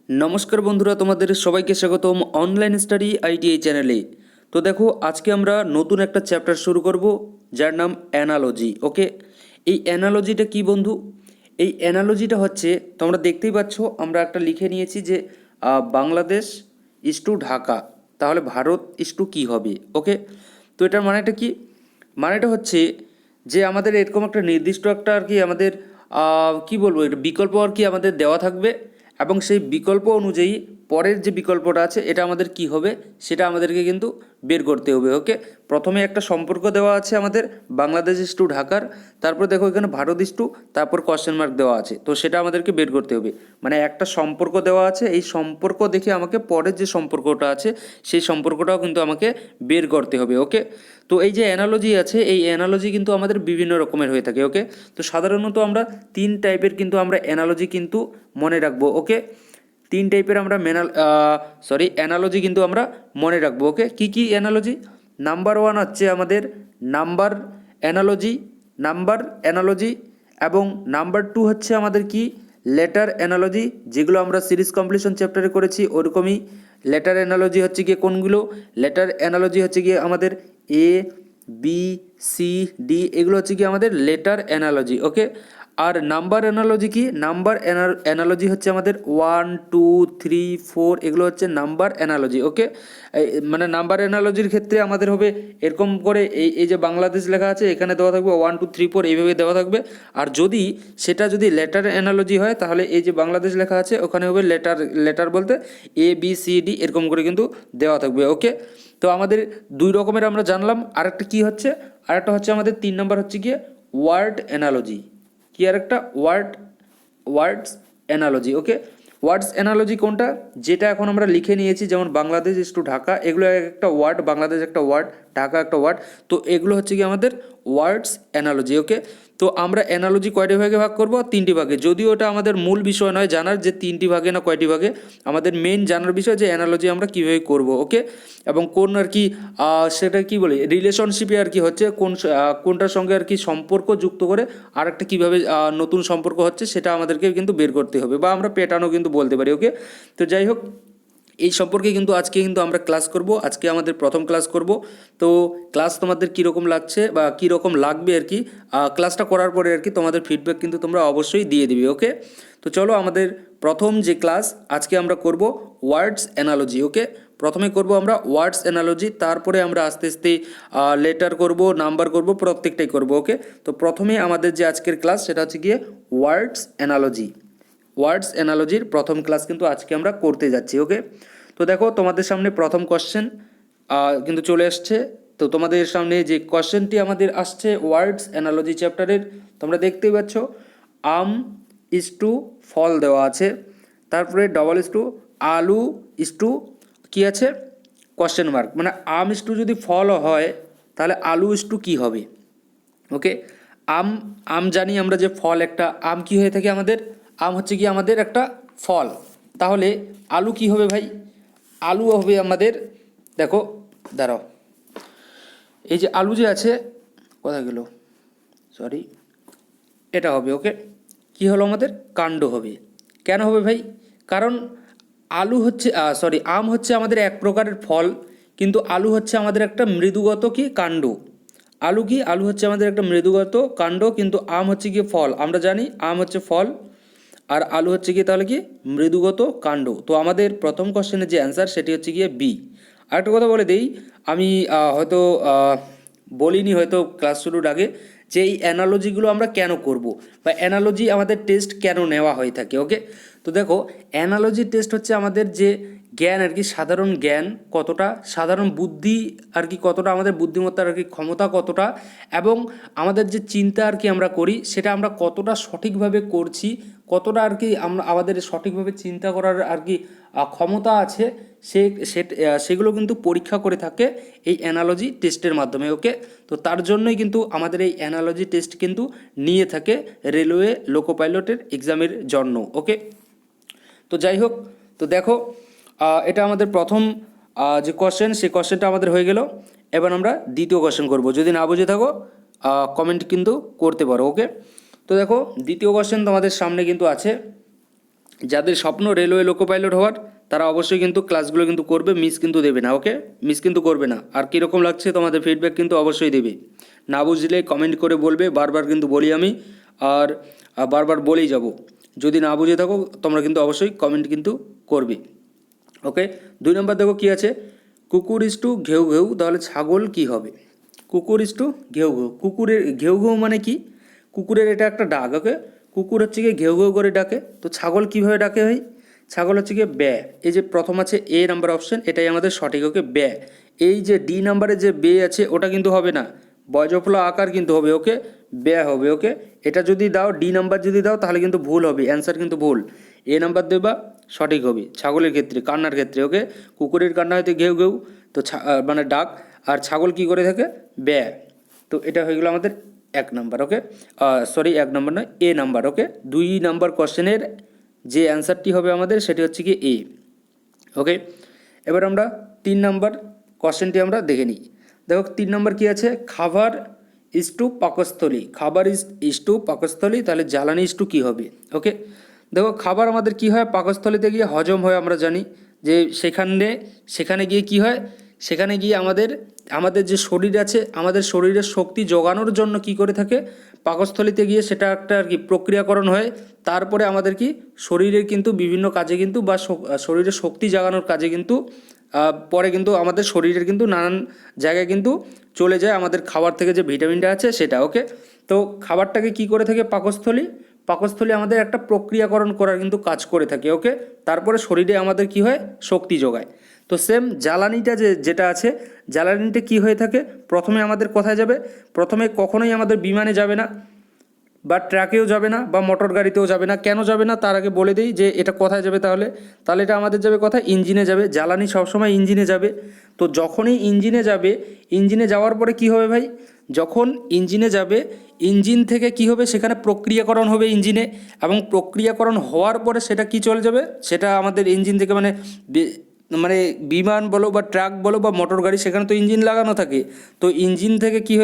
নমস্কার বন্ধুরা, তোমাদের সবাইকে স্বাগতম অনলাইন স্টাডি আইটিআই চ্যানেলে। তো দেখো, আজকে আমরা নতুন একটা চ্যাপ্টার শুরু করব যার নাম অ্যানালজি। ওকে, এই অ্যানালজিটা কি বন্ধু? এই অ্যানালজিটা হচ্ছে, তোমরা দেখতেই পাচ্ছ আমরা একটা লিখে নিয়েছি যে বাংলাদেশ ইস টু ঢাকা, তাহলে ভারত ইস টু কী হবে? ওকে, তো এটার মানেটা কি? মানেটা হচ্ছে যে আমাদের এরকম একটা নির্দিষ্ট একটা আর কি আমাদের কি বলবো, এটা বিকল্প আর কি আমাদের দেওয়া থাকবে, এবং সেই বিকল্প অনুযায়ী পরের যে বিকল্পটা আছে এটা আমাদের কি হবে সেটা আমাদেরকে কিন্তু বের করতে হবে। ওকে, প্রথমে একটা সম্পর্ক দেওয়া আছে আমাদের বাংলাদেশ ইস টু ঢাকার, তারপর দেখো এখানে ভারত ইস টু, তারপর কোশ্চেন মার্ক দেওয়া আছে, তো সেটা আমাদেরকে বের করতে হবে। মানে একটা সম্পর্ক দেওয়া আছে, এই সম্পর্ক দেখে আমাকে পরের যে সম্পর্কটা আছে সেই সম্পর্কটাও কিন্তু আমাকে বের করতে হবে। ওকে, তো এই যে অ্যানালজি আছে, এই অ্যানালজি কিন্তু আমাদের বিভিন্ন রকমের হয়ে থাকে। ওকে, তো সাধারণত আমরা তিন টাইপের কিন্তু আমরা অ্যানালজি কিন্তু মনে রাখবো। ওকে, তিন টাইপের আমরা অ্যানালজি কিন্তু আমরা মনে রাখবো। ওকে, কি কি অ্যানালজি? নাম্বার ওয়ান হচ্ছে আমাদের নাম্বার অ্যানালজি, নাম্বার অ্যানালজি, এবং নাম্বার টু হচ্ছে আমাদের কি লেটার অ্যানালজি, যেগুলো আমরা সিরিজ কমপ্লিশন চ্যাপ্টারে করেছি ওরকমই। লেটার অ্যানালজি হচ্ছে গিয়ে কোনগুলো? লেটার অ্যানালজি হচ্ছে গিয়ে আমাদের এ, বি, সি, ডি, এগুলো হচ্ছে কি আমাদের লেটার অ্যানালজি। ওকে, আর নাম্বার অ্যানালজি কি? নাম্বার অ্যানালজি হচ্ছে আমাদের 1 2 3 4, এগুলো হচ্ছে নাম্বার অ্যানালজি। ওকে, মানে নাম্বার অ্যানালজির ক্ষেত্রে আমাদের হবে এরকম করে, এই এই যে বাংলাদেশ লেখা আছে এখানে দেওয়া থাকবে 1 2 3 4, এইভাবে দেওয়া থাকবে। আর যদি সেটা যদি লেটার অ্যানালজি হয় তাহলে এই যে বাংলাদেশ লেখা আছে ওখানে হবে লেটার, লেটার বলতে এ বি সি ডি এরকম করে কিন্তু দেওয়া থাকবে। ওকে, তো আমাদের দুই রকমের আমরা জানলাম। আরেকটা কি হচ্ছে? আরেকটা হচ্ছে আমাদের 3 নম্বর হচ্ছে গিয়ে ওয়ার্ড অ্যানালজি। কি আর একটা ওয়ার্ডস অ্যানালজি। ওকে, ওয়ার্ডস অ্যানালজি কোনটা? যেটা এখন আমরা লিখে নিয়েছি, যেমন বাংলাদেশ ইস টু ঢাকা, এগুলো একটা ওয়ার্ড, বাংলাদেশ একটা ওয়ার্ড, ঢাকা একটা ওয়ার্ড, তো এগুলো হচ্ছে কি আমাদের ওয়ার্ডস অ্যানালজি। ওকে, তো আমরা অ্যানালজি কয়টি ভাগে ভাগ করব? তিনটি ভাগে। যদিও এটা আমাদের মূল বিষয় নয় জানার যে তিনটি ভাগে না কয়টি ভাগে, আমাদের মেন জানার বিষয় যে অ্যানালজি আমরা কীভাবে করব। ওকে, এবং কোন আর কি সেটা কি বলি রিলেশনশিপে আর কি হচ্ছে, কোনটার সঙ্গে আর কি সম্পর্ক যুক্ত করে আর একটা কীভাবে নতুন সম্পর্ক হচ্ছে সেটা আমাদেরকে কিন্তু বের করতে হবে, বা আমরা প্যাটার্নও কিন্তু বলতে পারি। ওকে, তো যাই হোক, এই সম্পর্কে কিন্তু আজকে কিন্তু আমরা ক্লাস করব। আজকে আমাদের প্রথম ক্লাস করব। তো ক্লাস তোমাদের কীরকম লাগছে বা কীরকম লাগবে আর কি, ক্লাসটা করার পরে আর কি তোমাদের ফিডব্যাক কিন্তু তোমরা অবশ্যই দিয়ে দিবে। ওকে, তো চলো আমাদের প্রথম যে ক্লাস আজকে আমরা করব ওয়ার্ডস অ্যানালজি। ওকে, প্রথমে করব আমরা ওয়ার্ডস অ্যানালজি, তারপরে আমরা আস্তে আস্তে লেটার করব, নাম্বার করব, প্রত্যেকটাই করব। ওকে, তো প্রথমে আমাদের যে আজকের ক্লাস সেটা হচ্ছে গিয়ে ওয়ার্ডস অ্যানালজি। ওয়ার্ডস অ্যানালজির প্রথম ক্লাস কিন্তু আজকে আমরা করতে যাচ্ছি। ওকে, তো দেখো তোমাদের সামনে প্রথম কোশ্চেন কিন্তু চলে আসছে। তো তোমাদের সামনে যে কোশ্চেনটি আমাদের আসছে ওয়ার্ডস অ্যানালজি চ্যাপ্টারের, তোমরা দেখতেই পাচ্ছ আম ইস টু ফল দেওয়া আছে, তারপরে ডবল ইস টু আলু ইস টু কী আছে? Question mark. মানে আম ইস টু যদি ফল হয় তাহলে আলু ইস টু কী হবে? ওকে, আম, আম জানি আমরা যে ফল একটা, আম কি হয়ে থাকে আমাদের? আম হচ্ছে কি আমাদের একটা ফল। তাহলে আলু কি হবে ভাই? আলু হবে আমাদের, দেখো দাঁড়াও, এই যে আলু যে আছে, কোথায় গেল, সরি, এটা হবে। ওকে, কি হলো আমাদের? কাণ্ড হবে। কেন হবে ভাই? কারণ আলু হচ্ছে আম হচ্ছে আমাদের এক প্রকারের ফল, কিন্তু আলু হচ্ছে আমাদের একটা মৃদুগত কি কাণ্ড। আলু কি? আলু হচ্ছে আমাদের একটা মৃদুগত কাণ্ড, কিন্তু আম হচ্ছে কি ফল। আমরা জানি আম হচ্ছে ফল আর আলু হচ্ছে গিয়ে তাহলে কি মৃদুগত কাণ্ড। তো আমাদের প্রথম কোশ্চেনের যে অ্যান্সার সেটি হচ্ছে গিয়ে বি। আরেকটা কথা বলে দেই, আমি হয়তো বলিনি হয়তো ক্লাস শুরুর আগে, যে এই অ্যানালজিগুলো আমরা কেন করব, বা অ্যানালজি আমাদের টেস্ট কেন নেওয়া হয়ে থাকে। ওকে, তো দেখো অ্যানালজি টেস্ট হচ্ছে আমাদের যে জ্ঞান আর কি, সাধারণ জ্ঞান কতটা, সাধারণ বুদ্ধি আর কি কতটা, আমাদের বুদ্ধিমত্তার আর কি ক্ষমতা কতটা, এবং আমাদের যে চিন্তা আর কি আমরা করি সেটা আমরা কতটা সঠিকভাবে করছি, কতটা আর কি আমরা আমাদের সঠিকভাবে চিন্তা করার আর কি ক্ষমতা আছে, সেগুলো কিন্তু পরীক্ষা করে থাকে এই অ্যানালজি টেস্টের মাধ্যমে। ওকে, তো তার জন্যই কিন্তু আমাদের এই অ্যানালজি টেস্ট কিন্তু নিয়ে থাকে রেলওয়ে লোকো পাইলটের এক্সামের জন্য। ওকে, তো যাই হোক, তো দেখো এটা আমাদের প্রথম যে কোশ্চেন, সেই কোশ্চেনটা আমাদের হয়ে গেল। এবার আমরা দ্বিতীয় কোশ্চেন করব। যদি না বুঝে থাকো কমেন্ট কিন্তু করতে পারো। ওকে, তো দেখো দ্বিতীয় কোশ্চেন তোমাদের সামনে কিন্তু আছে, যাদের স্বপ্ন রেলওয়ে লোকো পাইলট হওয়ার তারা অবশ্যই কিন্তু ক্লাসগুলো কিন্তু করবে, মিস কিন্তু দেবে না। ওকে, মিস কিন্তু করবে না। আর কীরকম লাগছে তোমাদের ফিডব্যাক কিন্তু অবশ্যই দেবে, না বুঝলে কমেন্ট করে বলবে, বারবার কিন্তু বলি আমি, আর বারবার বলেই যাব। যদি না বুঝে থাকো তোমরা কিন্তু অবশ্যই কমেন্ট কিন্তু করবে। ওকে, 2 নম্বর দেখো কী আছে, কুকুর ইস টু ঘেউ ঘেউ, তাহলে ছাগল কি হবে? কুকুর ইস টু ঘেউ ঘেউ, কুকুরের ঘেউ ঘেউ মানে কি? কুকুরের এটা একটা ডাক। ওকে, কুকুর হচ্ছে গিয়ে ঘেউ ঘেউ করে ডাকে, তো ছাগল কীভাবে ডাকে ভাই? ছাগল হচ্ছে গিয়ে ব্যা। এই যে প্রথম আছে এ নাম্বার অপশন, এটাই আমাদের সঠিক। ওকে, ব্যা। এই যে ডি নাম্বারে যে বে আছে ওটা কিন্তু হবে না, বয়জফলা আকার কিন্তু হবে। ওকে, ব্যা হবে। ওকে, এটা যদি দাও, ডি নাম্বার যদি দাও তাহলে কিন্তু ভুল হবে, অ্যান্সার কিন্তু ভুল। এ নাম্বার দেবা, সঠিক হবে ছাগলের ক্ষেত্রে, কান্নার ক্ষেত্রে। ওকে, কুকুরের কান্না হয়তো ঘেউ ঘেউ, তো মানে ডাক, আর ছাগল কি করে থাকে? ব্যা। তো এটা হয়ে গেলো আমাদের 1 নাম্বার। ওকে, সরি 1 নাম্বার নয়, এ নাম্বার। ওকে, 2 নাম্বার কোশ্চেনের যে অ্যান্সারটি হবে আমাদের সেটি হচ্ছে কি এ। ওকে, এবার আমরা 3 নাম্বার কোশ্চেনটি আমরা দেখে নিই। দেখো 3 নাম্বার কী আছে, খাবার ইস টু পাকস্থলী, খাবার ইস টু পাকস্থলী, তাহলে জ্বালানি ইস টু কী হবে? ওকে, দেখো খাবার আমাদের কি হয়, পাকস্থলীতে গিয়ে হজম হয়, আমরা জানি যে সেখানে গিয়ে কি হয়, সেখানে গিয়ে আমাদের যে শরীর আছে, আমাদের শরীরের শক্তি যোগানোর জন্য কি করে থাকে, পাকস্থলীতে গিয়ে সেটা একটা আর কি প্রক্রিয়াকরণ হয়, তারপরে আমাদের কি শরীরের কিন্তু বিভিন্ন কাজে কিন্তু বা শরীরের শক্তি জাগানোর কাজে কিন্তু পরে কিন্তু আমাদের শরীরের কিন্তু নানান জায়গায় কিন্তু চলে যায় আমাদের খাবার থেকে যে ভিটামিনটা আছে সেটা। ওকে, তো খাবারটাকে কি করে থাকে, পাকস্থলী আমাদের একটা প্রক্রিয়াকরণ করার কিন্তু কাজ করে থাকে। ওকে, তারপরে শরীরে আমাদের কি হয়, শক্তি যোগায়। তো সেম জ্বালানিটা যেটা আছে, জ্বালানিটা কি হয়ে থাকে, প্রথমে আমাদের কোথায় যাবে, প্রথমে কখনোই আমাদের বিমানে যাবে না, বা ট্রাকেও যাবে না, বা মোটর গাড়িতেও যাবে না। কেন যাবে না তার আগে বলে দিই যে এটা কোথায় যাবে, তাহলে এটা আমাদের যাবে কোথায়, ইঞ্জিনে যাবে। জ্বালানি সবসময় ইঞ্জিনে যাবে। তো যখনই ইঞ্জিনে যাবে, ইঞ্জিনে যাওয়ার পরে কি হবে ভাই, যখন ইঞ্জিনে যাবে, ইঞ্জিন থেকে কি হবে, সেখানে প্রক্রিয়াকরণ হবে ইঞ্জিনে, এবং প্রক্রিয়াকরণ হওয়ার পরে সেটা কি চলে যাবে, সেটা আমাদের ইঞ্জিন থেকে মানে বিমান বলো বা ট্রাক বলো বা মোটর গাড়ি, সেখানে তো ইঞ্জিন লাগানো থাকে। তো ইঞ্জিন থেকে কি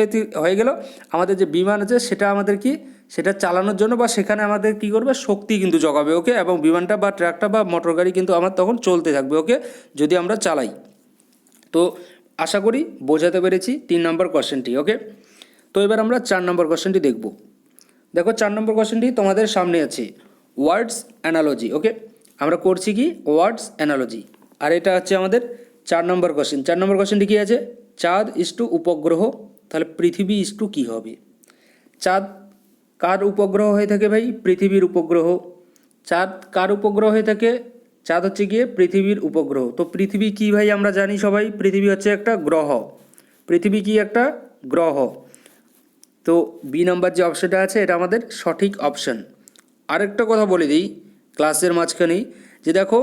হয়ে গেল, আমাদের যে বিমান আছে সেটা আমাদের কি, সেটা চালানোর জন্য বা সেখানে আমাদের কি করবে, শক্তি কিন্তু জোগাবে। ওকে, এবং বিমানটা বা ট্রাকটা বা মোটর গাড়ি কিন্তু আমার তখন চলতে থাকবে। ওকে, যদি আমরা চালাই। তো আশা করি বোঝাতে পেরেছি 3 নম্বর কোশ্চেনটি। ওকে, তো এবার আমরা 4 নম্বর কোশ্চেনটি দেখব। দেখো 4 নম্বর কোশ্চেনটি তোমাদের সামনে আছে, ওয়ার্ডস অ্যানালজি। ওকে, আমরা করছি কি, ওয়ার্ডস অ্যানালজি, আর এটা হচ্ছে আমাদের 4 নম্বর কোশ্চেন। 4 নম্বর কোশ্চেনটি কী আছে, চাঁদ ইস টু উপগ্রহ, তাহলে পৃথিবী ইস টু কী হবে? চাঁদ কার উপগ্রহ হয়ে থাকে ভাই, পৃথিবীর উপগ্রহ। চাঁদ কার উপগ্রহ হয়ে থাকে, চাঁদ হচ্ছে গিয়ে পৃথিবীর উপগ্রহ। তো পৃথিবী কি ভাই, আমরা জানি সবাই পৃথিবী হচ্ছে একটা গ্রহ, পৃথিবী কি একটা গ্রহ। তো বি নাম্বার যে অপশানটা আছে এটা আমাদের সঠিক অপশান। আরেকটা কথা বলে দিই ক্লাসের মাঝখানেই, যে দেখো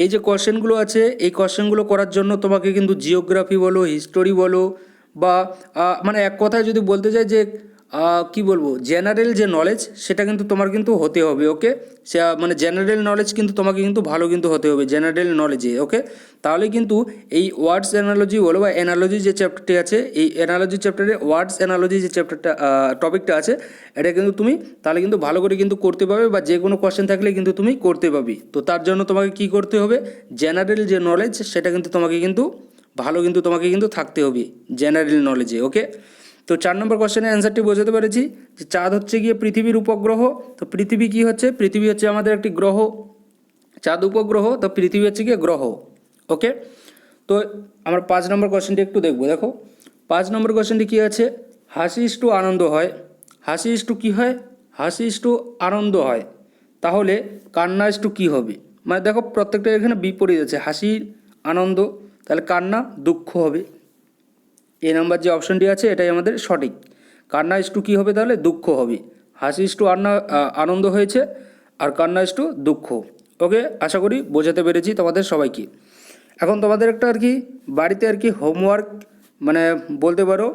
এই যে কোশ্চেনগুলো আছে, এই কোশ্চেনগুলো করার জন্য তোমাকে কিন্তু জিওগ্রাফি বলো, হিস্টোরি বলো, বা মানে এক কথায় যদি বলতে চাই যে কি বলবো, জেনারেল যে নলেজ সেটা কিন্তু তোমার কিন্তু হতে হবে। ওকে, সে মানে জেনারেল নলেজ কিন্তু তোমাকে কিন্তু ভালো কিন্তু হতে হবে জেনারেল নলেজে। ওকে, তাহলে কিন্তু এই ওয়ার্ডস অ্যানালজি বলো বা অ্যানালজি যে চ্যাপ্টারটি আছে, এই অ্যানালজি চ্যাপ্টারে ওয়ার্ডস অ্যানালজি যে চ্যাপ্টারটা টপিকটা আছে, এটা কিন্তু তুমি তাহলে কিন্তু ভালো করে কিন্তু করতে পারবে, বা যে কোনো কোশ্চেন থাকলে কিন্তু তুমি করতে পারবে। তো তার জন্য তোমাকে কি করতে হবে, জেনারেল যে নলেজ সেটা কিন্তু তোমাকে কিন্তু ভালো কিন্তু তোমাকে কিন্তু থাকতে হবে জেনারেল নলেজে। ওকে, তো 4 নম্বর কোশ্চেনের অ্যান্সারটি বোঝাতে পেরেছি যে চাঁদ হচ্ছে গিয়ে পৃথিবীর উপগ্রহ। তো পৃথিবী কি হচ্ছে, পৃথিবী হচ্ছে আমাদের একটি গ্রহ, চাঁদ উপগ্রহ, তো পৃথিবী হচ্ছে গিয়ে গ্রহ। ওকে, তো আমরা 5 নম্বর কোশ্চেনটি একটু দেখবো। দেখো 5 নম্বর কোশ্চেনটি কী আছে, হাসি ইস টু আনন্দ হয়, হাসি ইস টু কী হয়, হাসি ইস টু আনন্দ হয়, তাহলে কান্না ইস টু কী হবে? মানে দেখো প্রত্যেকটা এখানে বিপরীত আছে, হাসি আনন্দ, তাহলে কান্না দুঃখ হবে। এ নাম্বার যে অপশনটি আছে এটাই আমাদের সঠিক, কান্না ইস টু কী হবে, তাহলে দুঃখ হবে। হাসি ইস টু আনন্দ হয়েছে, আর কান্না ইস টু দুঃখ। ওকে, আশা করি বোঝাতে পেরেছি তোমাদের সবাইকে। এখন তোমাদের একটা আর কি বাড়িতে আর কি হোমওয়ার্ক মানে বলতে পারো,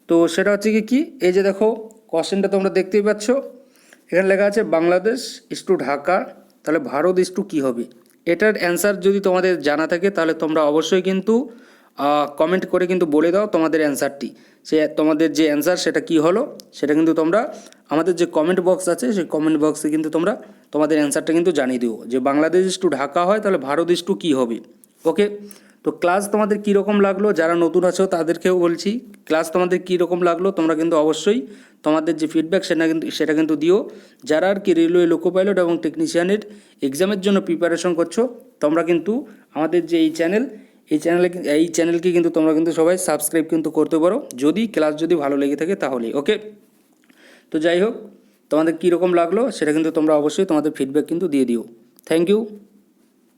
তো সেটা হচ্ছে কি, এই যে দেখো কোশ্চেনটা তোমরা দেখতেই পাচ্ছ, এখানে লেখা আছে বাংলাদেশ ইস টু ঢাকা, তাহলে ভারত ইস টু কী হবে? এটার অ্যান্সার যদি তোমাদের জানা থাকে তাহলে তোমরা অবশ্যই কিন্তু কমেন্ট করে কিন্তু বলে দাও তোমাদের অ্যান্সারটি, সে তোমাদের যে অ্যান্সার সেটা কি হলো সেটা কিন্তু তোমরা আমাদের যে কমেন্ট বক্স আছে সেই কমেন্ট বক্সে কিন্তু তোমরা তোমাদের অ্যান্সারটা কিন্তু জানিয়ে দিও যে বাংলাদেশ টু ঢাকা হয় তাহলে ভারত টু কী হবে। ওকে, তো ক্লাস তোমাদের কীরকম লাগলো, যারা নতুন আছো তাদেরকেও বলছি ক্লাস তোমাদের কীরকম লাগলো তোমরা কিন্তু অবশ্যই তোমাদের যে ফিডব্যাক সেটা কিন্তু দিও। যারা আর কি রেলওয়ে লোকো পাইলট এবং টেকনিশিয়ানের এক্সামের জন্য প্রিপারেশন করছো তোমরা কিন্তু আমাদের যে এই চ্যানেলকে কিন্তু তোমরা কিন্তু সবাই সাবস্ক্রাইব কিন্তু করতে পারো, যদি ক্লাস যদি ভালো লেগে থাকে তাহলে। ওকে, তো যাই হোক তোমাদের কীরকম লাগলো সেটা কিন্তু তোমরা অবশ্যই তোমাদের ফিডব্যাক কিন্তু দিয়ে দিও। Thank you.